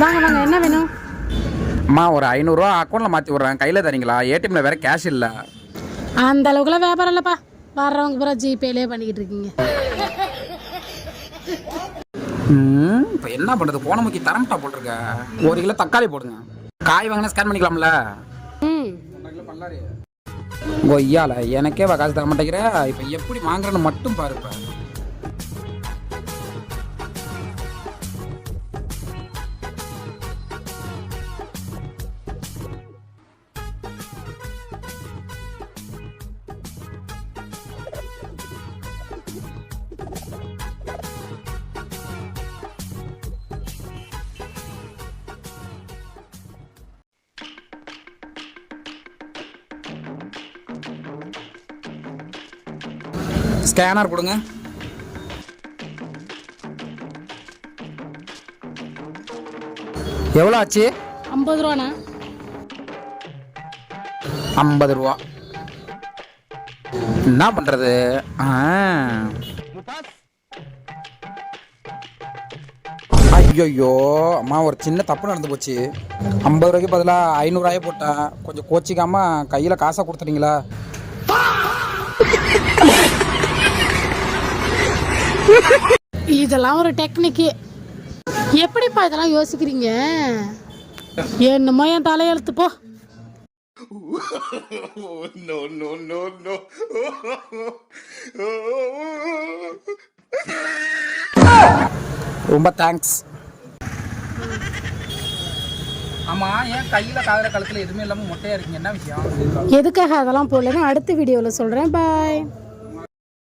வாங்க வாங்க, என்ன வேணும்? அம்மா ஒரு 500 ரூபா அக்கௌண்ட்டில் மாற்றி விட்றேன், கையில் தரீங்களா? ஏடிஎம்மில் வேறு கேஷ் இல்லை. அந்த அளவுக்குலாம் வியாபாரம் இல்லைப்பா, வர்றவங்க பூரா ஜிபேலே பண்ணிக்கிட்டு இருக்கீங்க. இப்போ என்ன பண்ணுறது, போன முக்கி தரம்ட்டா போட்டிருக்க. 1 கிலோ தக்காளி போடுங்க. காய் வாங்கினா ஸ்கேன் பண்ணிக்கலாம்ல? கொய்யால எனக்கே காசு தர மாட்டேங்கிற, இப்போ எப்படி வாங்குறேன்னு மட்டும் பாருப்ப. ஸ்கேனர் கொடுங்க. எவ்வளோ ஆச்சு? 50 ரூபாண்ணா. 50 ரூபா. என்ன பண்ணுறது? ஐயோ அம்மா, ஒரு சின்ன தப்பு நடந்து போச்சு. 50 ரூபாய்க்கு பதிலாக 500 ரூபாயே போட்டேன். கொஞ்சம் கோச்சிக்காம கையில் காசை கொடுத்துட்டீங்களா? இதெல்லாம் ஒரு டெக்னிக்கு. எப்படிப்பா இதெல்லாம் யோசிக்கிறீங்க? என்னமோ என் தலையெழுத்து போ. ரொம்ப தேங்க்ஸ். ஆமாம், ஏன் கையில் காதில் கழுத்தில் எதுவுமே இல்லாமல் மொட்டையாக இருக்கீங்க, என்ன விஷயம்? எதுக்காக அதெல்லாம் போடலன்னு அடுத்த வீடியோவில் சொல்கிறேன். பாய்.